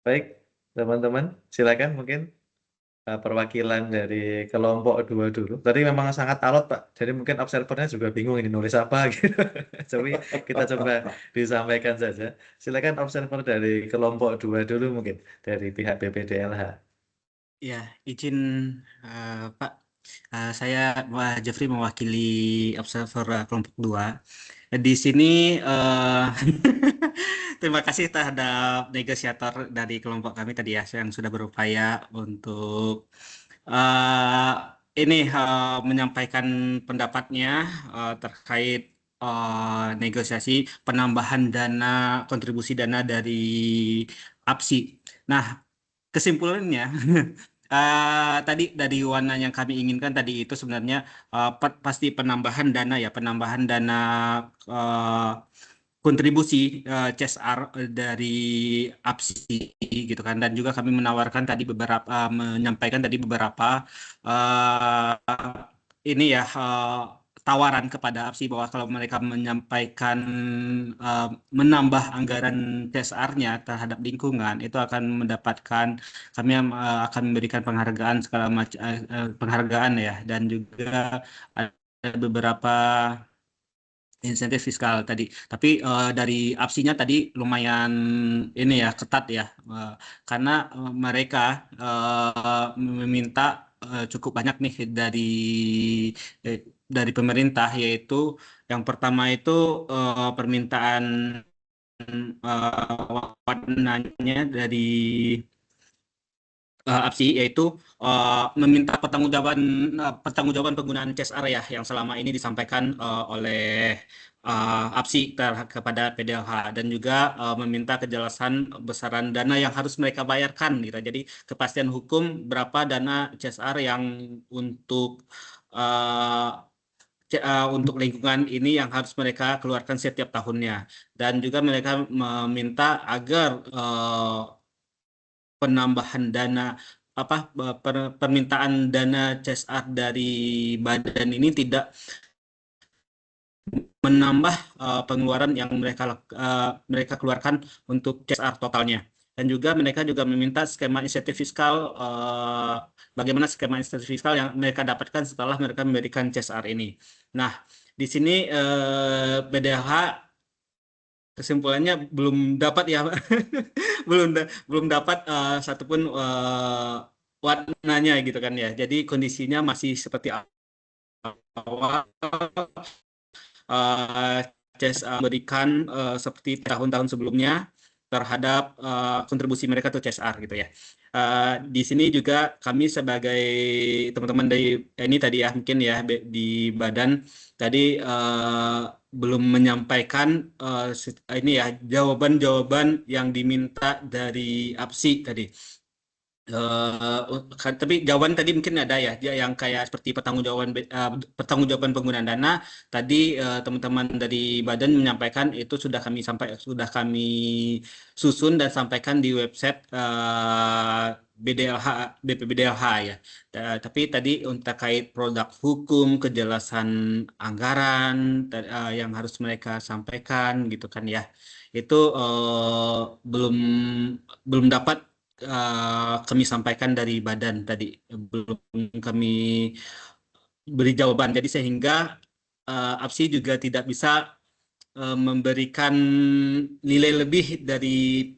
Baik, teman-teman, silakan mungkin, perwakilan dari kelompok 2 dulu. Tadi memang sangat alot, Pak, jadi mungkin observernya juga bingung ini nulis apa gitu. Tapi kita coba disampaikan saja. Silakan observer dari kelompok 2 dulu mungkin, dari pihak BPDLH. Ya, izin Pak, saya Jeffrey mewakili observer kelompok 2. Di sini terima kasih terhadap negosiator dari kelompok kami tadi ya yang sudah berupaya untuk eh, menyampaikan pendapatnya terkait negosiasi penambahan dana kontribusi dana dari APSI. Nah, kesimpulannya tadi dari warna yang kami inginkan tadi itu sebenarnya pasti penambahan dana ya, penambahan dana eh, kontribusi CSR dari APSI gitu kan, dan juga kami menawarkan tadi menyampaikan tadi beberapa ini ya tawaran kepada APSI bahwa kalau mereka menyampaikan eh, menambah anggaran CSR-nya terhadap lingkungan itu akan mendapatkan, kami akan memberikan penghargaan segala macam penghargaan ya, dan juga ada beberapa insentif fiskal tadi. Tapi dari APSI-nya tadi lumayan ini ya ketat ya, karena mereka meminta cukup banyak nih eh, dari pemerintah, yaitu yang pertama itu permintaan warnanya dari APSI, yaitu meminta pertanggungjawaban penggunaan CSR ya yang selama ini disampaikan oleh APSI kepada PDLH, dan juga meminta kejelasan besaran dana yang harus mereka bayarkan gitu. Jadi kepastian hukum berapa dana CSR yang untuk uh, untuk lingkungan ini yang harus mereka keluarkan setiap tahunnya, dan juga mereka meminta agar penambahan dana permintaan dana CSR dari badan ini tidak menambah pengeluaran yang mereka keluarkan untuk CSR totalnya. Dan juga mereka juga meminta skema insentif fiskal, bagaimana skema insentif fiskal yang mereka dapatkan setelah mereka memberikan CSR ini. Nah, di sini BDH kesimpulannya belum dapat ya, Pak. Belum dapat satupun warnanya gitu kan ya. Jadi kondisinya masih seperti awal. uh, Memberikan seperti tahun-tahun sebelumnya terhadap kontribusi mereka tuh CSR gitu ya. Di sini juga kami sebagai teman-teman dari ini tadi ya, mungkin ya di badan tadi belum menyampaikan ini ya jawaban-jawaban yang diminta dari APSI tadi. Tapi jawaban tadi mungkin ada ya, dia yang kayak seperti pertanggungjawaban penggunaan dana. Tadi teman-teman dari badan menyampaikan itu sudah kami susun dan sampaikan di website BDLH BPBDLH ya. Tapi tadi untuk terkait produk hukum, kejelasan anggaran yang harus mereka sampaikan gitu kan ya. Itu belum belum dapat kami sampaikan dari badan tadi, belum kami beri jawaban. Jadi sehingga APSI juga tidak bisa memberikan nilai lebih dari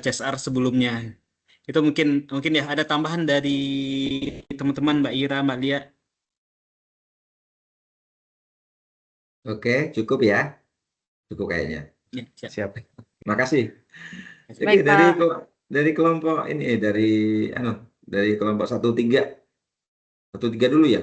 CSR sebelumnya. Itu mungkin mungkin ya ada tambahan dari teman-teman Mbak Ira, Mbak Lia. Oke, cukup ya. Cukup kayaknya. Ya, siap. Siap. Makasih. Oke, Baik, Pak. dari kelompok ini anu, dari kelompok 1 3 dulu ya.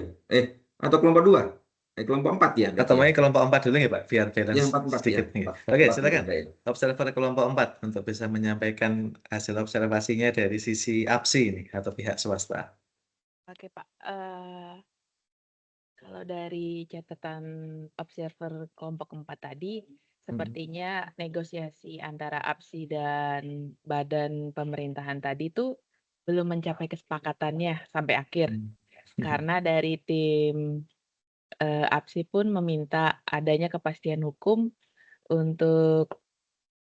Atau kelompok 2? Kelompok 4 ya berarti Atau ya. mungkin kelompok 4 dulu ya Pak, biar balance Ya 4 ya. sedikit nih. 4, Oke, 4 silakan. dulu, baik. Observer kelompok 4 untuk bisa menyampaikan hasil observasinya dari sisi APSI ini atau pihak swasta. Oke, Pak. Kalau dari catatan observer kelompok 4 tadi, sepertinya negosiasi antara APSI dan badan pemerintahan tadi tuh belum mencapai kesepakatannya sampai akhir. Karena dari tim APSI pun meminta adanya kepastian hukum untuk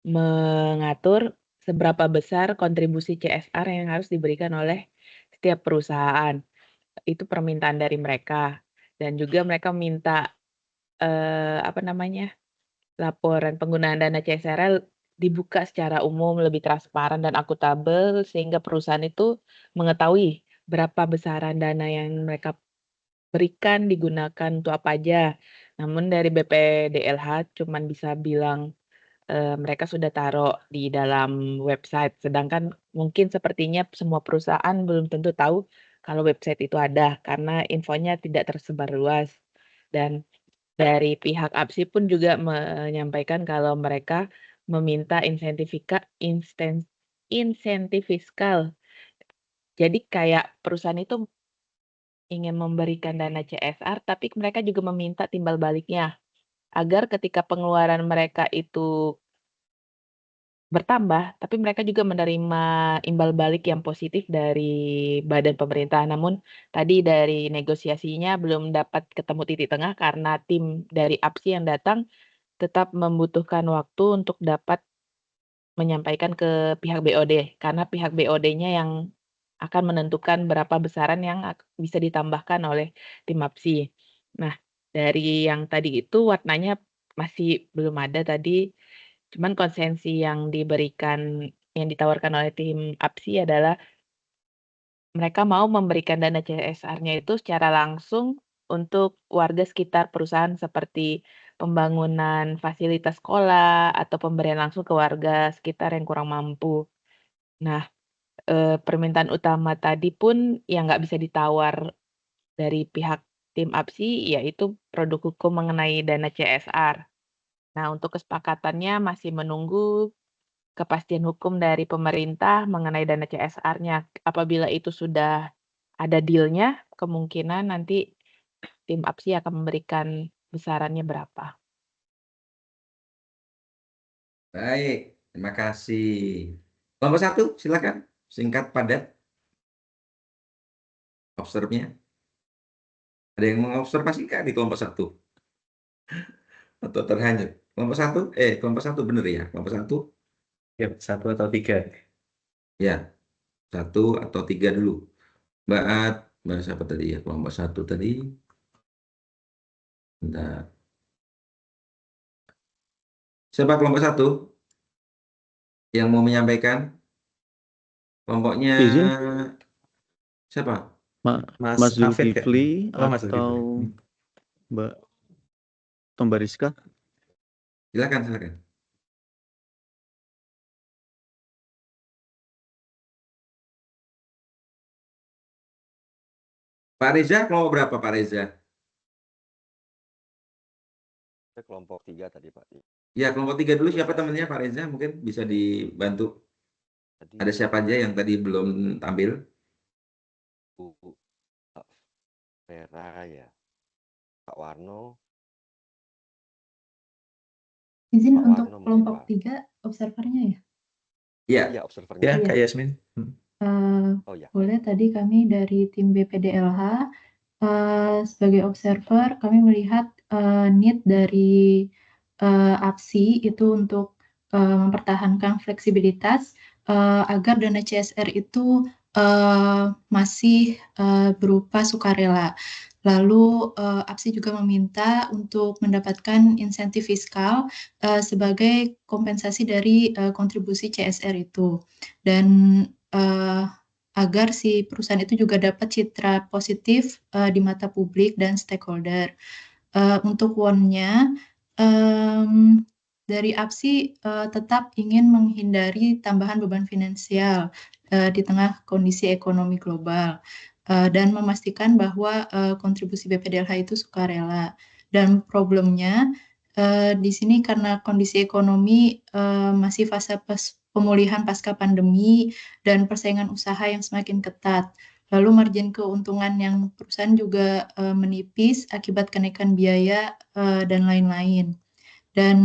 mengatur seberapa besar kontribusi CSR yang harus diberikan oleh setiap perusahaan. Itu permintaan dari mereka. Dan juga mereka minta, laporan penggunaan dana CSR dibuka secara umum, lebih transparan dan akuntabel, sehingga perusahaan itu mengetahui berapa besaran dana yang mereka berikan digunakan untuk apa aja. Namun dari BPDLH cuman bisa bilang, mereka sudah taruh di dalam website, sedangkan mungkin sepertinya semua perusahaan belum tentu tahu kalau website itu ada, karena infonya tidak tersebar luas. Dan dari pihak APSI pun juga menyampaikan kalau mereka meminta insentif fiskal. Jadi kayak perusahaan itu ingin memberikan dana CSR, tapi mereka juga meminta timbal baliknya, agar ketika pengeluaran mereka itu bertambah, tapi mereka juga menerima imbal balik yang positif dari badan pemerintah. Namun tadi dari negosiasinya belum dapat ketemu titik tengah karena tim dari APSI yang datang tetap membutuhkan waktu untuk dapat menyampaikan ke pihak BOD, karena pihak BOD-nya yang akan menentukan berapa besaran yang bisa ditambahkan oleh tim APSI. Nah, dari yang tadi itu warnanya masih belum ada tadi, cuman konsensi yang ditawarkan oleh tim APSI adalah mereka mau memberikan dana CSR-nya itu secara langsung untuk warga sekitar perusahaan seperti pembangunan fasilitas sekolah atau pemberian langsung ke warga sekitar yang kurang mampu. Nah, permintaan utama tadi pun yang nggak bisa ditawar dari pihak tim APSI yaitu produk hukum mengenai dana CSR. Nah, untuk kesepakatannya masih menunggu kepastian hukum dari pemerintah mengenai dana CSR-nya. Apabila itu sudah ada deal-nya, kemungkinan nanti tim APSI akan memberikan besarannya berapa. Baik, terima kasih. Kelompok 1, silakan. Singkat, padat, observnya. Ada yang mengobservasi nggak di kelompok 1? Atau terhanyut? Kelompok 1 bener ya? Kelompok 1? Ya, 1 atau 3. Ya, 1 atau 3 dulu. Mbak siapa tadi ya? Kelompok 1 tadi. Bentar. Siapa kelompok 1 yang mau menyampaikan? Kelompoknya Izin, siapa? Mas Mas Hafid kan? Zulkifli Oh, Mas Zulkifli. atau Mbak Rizka? Silakan. Pak Reza, kelompok berapa Pak Reza? Kelompok 3 tadi Pak. Ya, kelompok 3 dulu. Siapa temannya Pak Reza? Mungkin bisa dibantu. Tadi Ada siapa aja yang tadi belum tampil? Bu Vera ya, Pak Warno. Izin Pak untuk Warno mungkin, kelompok Pak. 3 observernya ya? Iya. Iya, observernya. Ya, Iya. Kak Yasmin. Oh ya. Boleh, tadi kami dari tim BPDLH sebagai observer kami melihat need dari APSI itu untuk mempertahankan fleksibilitas agar dana CSR itu masih berupa sukarela. Lalu APSI juga meminta untuk mendapatkan insentif fiskal sebagai kompensasi dari kontribusi CSR itu. Dan agar si perusahaan itu juga dapat citra positif di mata publik dan stakeholder. Untuk won-nya, dari APSI tetap ingin menghindari tambahan beban finansial di tengah kondisi ekonomi global dan memastikan bahwa kontribusi BPDLH itu sukarela. Dan problemnya di sini karena kondisi ekonomi masih fase pemulihan pasca pandemi dan persaingan usaha yang semakin ketat. Lalu margin keuntungan yang perusahaan juga menipis akibat kenaikan biaya dan lain-lain. Dan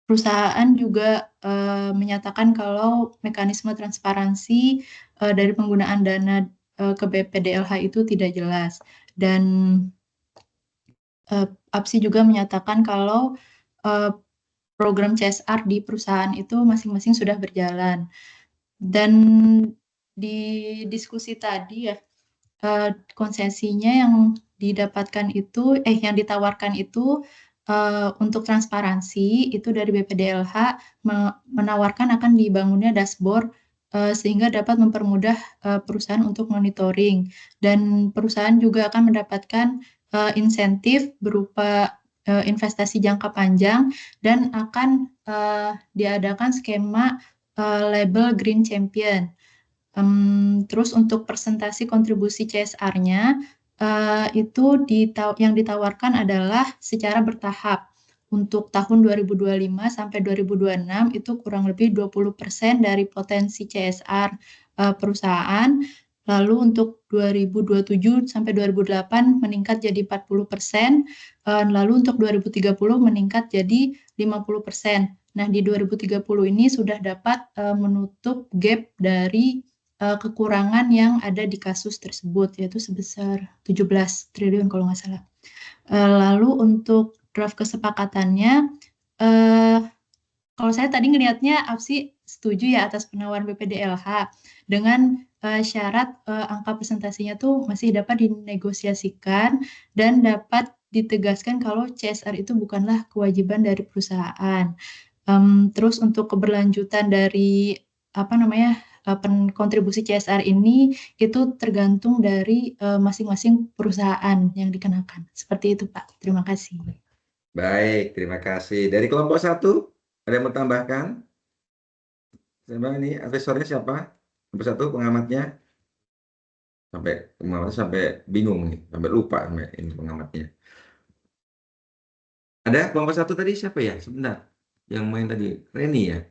perusahaan juga menyatakan kalau mekanisme transparansi dari penggunaan dana ke BPDLH itu tidak jelas. Dan APSI juga menyatakan kalau program CSR di perusahaan itu masing-masing sudah berjalan. Dan di diskusi tadi ya, konsesinya yang didapatkan itu, yang ditawarkan itu untuk transparansi itu dari BPDLH menawarkan akan dibangunnya dashboard sehingga dapat mempermudah perusahaan untuk monitoring, dan perusahaan juga akan mendapatkan insentif berupa investasi jangka panjang, dan akan diadakan skema label Green Champion. Terus untuk presentasi kontribusi CSR-nya itu yang ditawarkan adalah secara bertahap. Untuk tahun 2025 sampai 2026 itu kurang lebih 20% dari potensi CSR perusahaan. Lalu untuk 2027 sampai 2008 meningkat jadi 40%. Lalu untuk 2030 meningkat jadi 50%. Nah, di 2030 ini sudah dapat menutup gap dari kekurangan yang ada di kasus tersebut, yaitu sebesar 17 triliun kalau nggak salah. Lalu untuk draft kesepakatannya, kalau saya tadi ngelihatnya APSI setuju ya atas penawaran BPDLH dengan syarat angka presentasinya tuh masih dapat dinegosiasikan dan dapat ditegaskan kalau CSR itu bukanlah kewajiban dari perusahaan. Terus untuk keberlanjutan dari kontribusi CSR ini itu tergantung dari masing-masing perusahaan yang dikenakan. Seperti itu, Pak. Terima kasih. Baik, terima kasih. Dari kelompok 1, ada yang mau tambahkan? Coba ini advisornya siapa? Kelompok 1 pengamatnya? Sampai bingung nih, sampai lupa sampai ini pengamatnya. Ada kelompok 1 tadi siapa ya? Sebentar. Yang main tadi, Reni ya?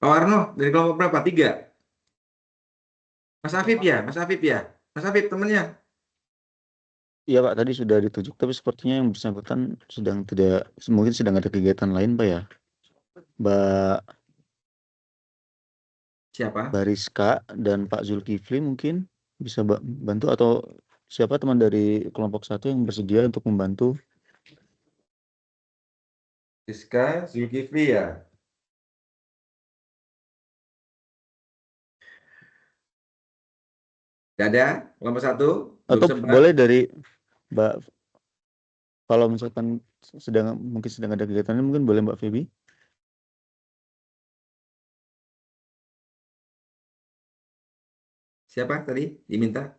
Pak Warno, dari kelompok berapa? 3? Mas Afif ya? Mas Afif temennya? Iya Pak, tadi sudah ditunjuk, tapi sepertinya yang bersangkutan mungkin sedang ada kegiatan lain Pak ya. Mbak Siapa? Bariska dan Pak Zulkifli mungkin bisa bantu, atau siapa teman dari kelompok 1 yang bersedia untuk membantu? Rizka, Zulkifli ya? Gak ada kelompok 1? Atau boleh dari Mbak, kalau misalkan mungkin sedang ada kegiatan, mungkin boleh Mbak Feby. Siapa tadi diminta?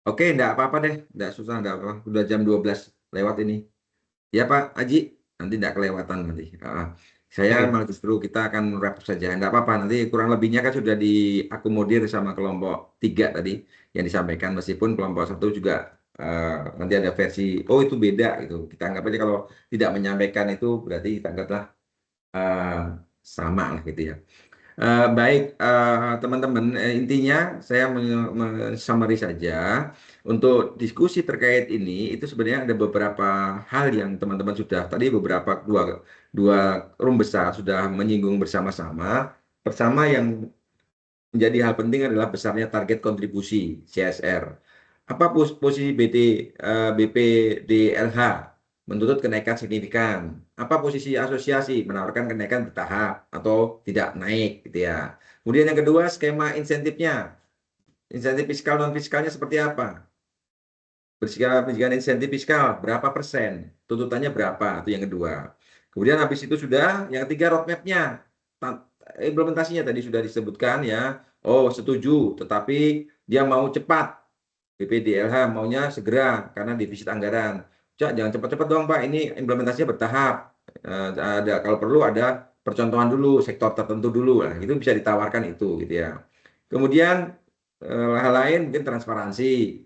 Oke, enggak apa-apa deh, enggak susah, enggak apa. Udah jam 12 lewat ini. Ya Pak Haji, nanti enggak kelewatan nanti. Saya malah justru kita akan wrap saja. Enggak apa-apa, nanti kurang lebihnya kan sudah diakomodir sama kelompok 3 tadi yang disampaikan, meskipun kelompok 1 juga nanti ada versi, oh itu beda gitu. Kita anggap aja kalau tidak menyampaikan itu berarti kita anggaplah sama lah gitu ya. Baik, teman-teman, intinya saya summary saja untuk diskusi terkait ini. Itu sebenarnya ada beberapa hal yang teman-teman sudah tadi dua room besar sudah menyinggung bersama-sama. Pertama yang menjadi hal penting adalah besarnya target kontribusi CSR. Apa posisi BPDLH? Menuntut kenaikan signifikan. Apa posisi asosiasi? Menawarkan kenaikan bertahap atau tidak naik gitu ya. Kemudian yang kedua, skema insentifnya. Insentif fiskal non fiskalnya seperti apa? Berikan insentif fiskal berapa persen? Tuntutannya berapa? Itu yang kedua. Kemudian habis itu sudah yang ketiga roadmap-nya. Implementasinya tadi sudah disebutkan ya. Oh, setuju, tetapi dia mau cepat. BPDLH maunya segera karena defisit anggaran. Jangan cepat-cepat dong Pak, ini implementasinya bertahap. Kalau perlu ada percontohan dulu, sektor tertentu dulu. Nah, itu bisa ditawarkan itu gitu ya. Kemudian hal lain mungkin transparansi.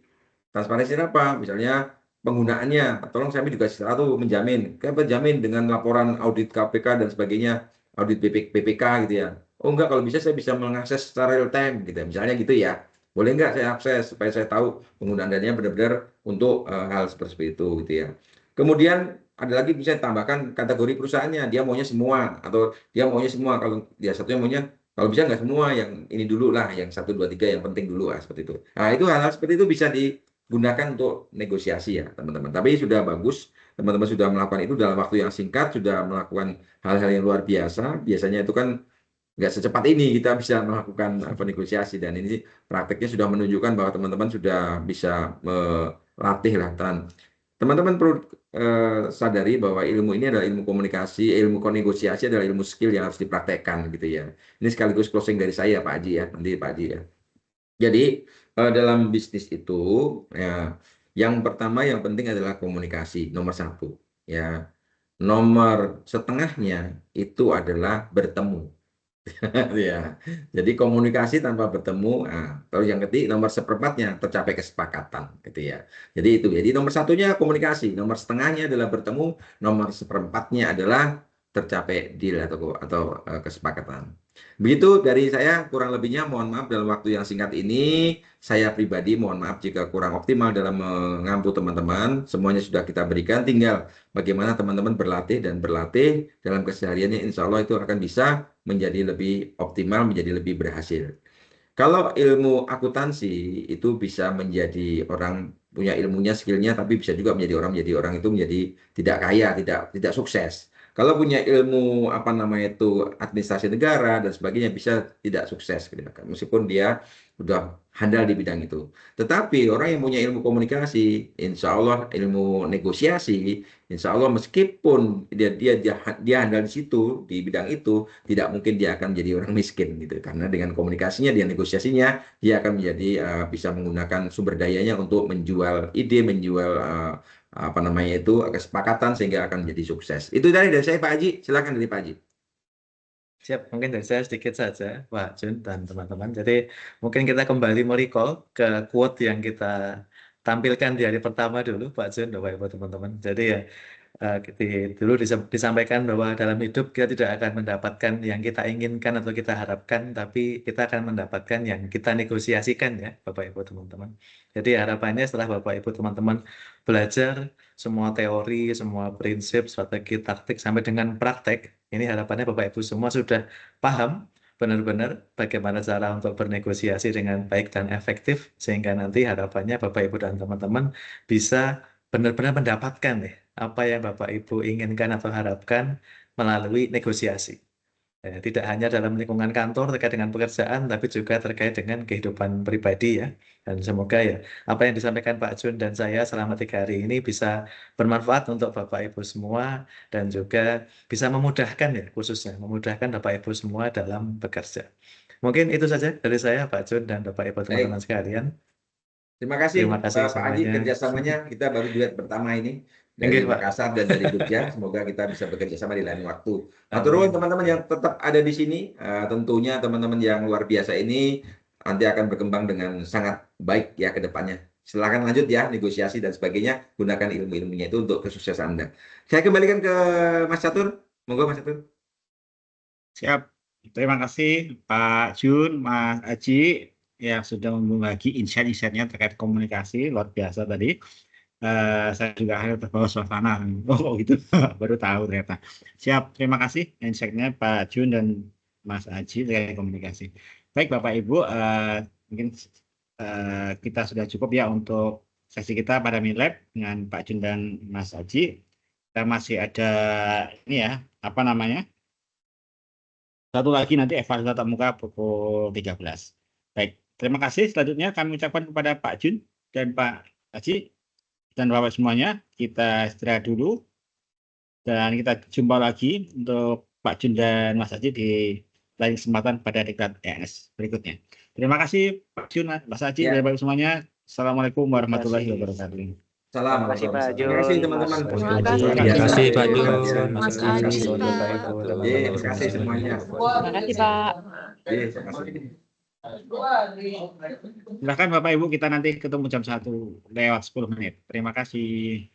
Transparansi apa? Misalnya penggunaannya. Tolong saya juga satu menjamin. Kenapa jamin dengan laporan audit KPK dan sebagainya, audit BPK gitu ya. Oh enggak, kalau bisa saya bisa mengakses secara real time gitu. Misalnya gitu ya. Boleh nggak saya akses supaya saya tahu penggunaan dananya benar-benar untuk hal seperti itu gitu ya. Kemudian ada lagi bisa tambahkan kategori perusahaannya, dia maunya semua atau dia maunya semua, kalau dia satunya maunya kalau bisa nggak semua, yang ini dulu lah, yang 1, 2, 3 yang penting dulu lah seperti itu. Nah itu hal-hal seperti itu bisa gunakan untuk negosiasi ya teman-teman. Tapi sudah bagus, teman-teman sudah melakukan itu dalam waktu yang singkat, sudah melakukan hal-hal yang luar biasa. Biasanya itu kan nggak secepat ini kita bisa melakukan negosiasi, dan ini prakteknya sudah menunjukkan bahwa teman-teman sudah bisa melatih lah. Teman-teman perlu sadari bahwa ilmu ini adalah ilmu komunikasi, ilmu negosiasi adalah ilmu skill yang harus dipraktekkan gitu ya. Ini sekaligus closing dari saya Pak Haji ya, nanti Pak Haji ya. Jadi dalam bisnis itu ya, yang pertama yang penting adalah komunikasi nomor 1 ya. Nomor setengahnya itu adalah bertemu. Ya, jadi komunikasi tanpa bertemu. Nah, terus yang ketiga nomor seperempatnya tercapai kesepakatan, gitu ya. Jadi nomor satunya komunikasi, nomor setengahnya adalah bertemu, nomor seperempatnya adalah tercapai deal atau kesepakatan. Begitu dari saya, kurang lebihnya mohon maaf dalam waktu yang singkat ini. Saya pribadi mohon maaf jika kurang optimal dalam mengampu teman-teman. Semuanya sudah kita berikan, tinggal bagaimana teman-teman berlatih dalam kesehariannya, insya Allah itu akan bisa menjadi lebih optimal, menjadi lebih berhasil. Kalau ilmu akuntansi itu bisa menjadi orang punya ilmunya, skillnya, tapi bisa juga menjadi orang itu menjadi tidak kaya, tidak sukses. Kalau punya ilmu itu administrasi negara dan sebagainya bisa tidak sukses, meskipun dia sudah handal di bidang itu. Tetapi orang yang punya ilmu komunikasi, insya Allah ilmu negosiasi, insya Allah meskipun dia handal di situ, di bidang itu, tidak mungkin dia akan menjadi orang miskin gitu. Karena dengan komunikasinya, dia negosiasinya, dia akan menjadi bisa menggunakan sumber dayanya untuk menjual ide, menjual kesepakatan, sehingga akan menjadi sukses. Itu dari saya Pak Haji, silakan dari Pak Haji. Siap, mungkin dari saya sedikit saja, Pak Jun dan teman-teman. Jadi mungkin kita kembali merecall ke quote yang kita tampilkan di hari pertama dulu, Pak Jun, Bapak Ibu teman-teman. Jadi ya dulu disampaikan bahwa dalam hidup kita tidak akan mendapatkan yang kita inginkan atau kita harapkan, tapi kita akan mendapatkan yang kita negosiasikan ya, Bapak Ibu teman-teman. Jadi harapannya setelah Bapak Ibu teman-teman belajar semua teori, semua prinsip, strategi, taktik, sampai dengan praktek, ini harapannya Bapak Ibu semua sudah paham benar-benar bagaimana cara untuk bernegosiasi dengan baik dan efektif, sehingga nanti harapannya Bapak Ibu dan teman-teman bisa benar-benar mendapatkan apa yang Bapak Ibu inginkan atau harapkan melalui negosiasi. Tidak hanya dalam lingkungan kantor terkait dengan pekerjaan, tapi juga terkait dengan kehidupan pribadi ya. Dan semoga ya apa yang disampaikan Pak Jun dan saya selama 3 hari ini bisa bermanfaat untuk Bapak Ibu semua, dan juga bisa memudahkan ya, khususnya memudahkan Bapak Ibu semua dalam bekerja. Mungkin itu saja dari saya, Pak Jun dan Bapak Ibu teman-teman sekalian. Terima kasih Pak Haji, semuanya. kerjasamanya. Kita baru duet pertama ini dari Makassar dan dari Jogja. Semoga kita bisa bekerja sama di lain waktu. Terus teman-teman yang tetap ada di sini, tentunya teman-teman yang luar biasa ini nanti akan berkembang dengan sangat baik ya ke depannya. Silakan lanjut ya, negosiasi dan sebagainya. Gunakan ilmu-ilmunya itu untuk kesuksesan Anda. Saya kembalikan ke Mas Catur. Monggo Mas Catur. Siap. Terima kasih Pak Jun, Mas Haji, yang sudah membagi insight-insightnya terkait komunikasi, luar biasa tadi. Saya juga akhirnya terbawa suasana. Oh gitu, baru tahu ternyata. Siap, terima kasih insight-nya Pak Jun dan Mas Haji terkait komunikasi. Baik Bapak Ibu, mungkin kita sudah cukup ya untuk sesi kita pada Milab dengan Pak Jun dan Mas Haji. Kita masih ada ini ya, apa namanya? Satu lagi nanti evaluasi tatap muka pukul 13. Baik, terima kasih. Selanjutnya kami ucapkan kepada Pak Jun dan Pak Haji dan Bapak semuanya, kita istirahat dulu dan kita jumpa lagi untuk Pak Jun dan Mas Haji di lain kesempatan pada diklat ENS berikutnya. Terima kasih Pak Jun, Mas Haji dan Bapak semuanya. Assalamualaikum warahmatullahi wabarakatuh. Salam. Terima kasih Pak Jun. Terima kasih teman-teman. Terima kasih Pak Jun, Mas Haji, Terima kasih semuanya. Terima kasih Pak. Terima kasih. Silahkan Bapak Ibu, kita nanti ketemu jam 1 lewat 10 menit. Terima kasih.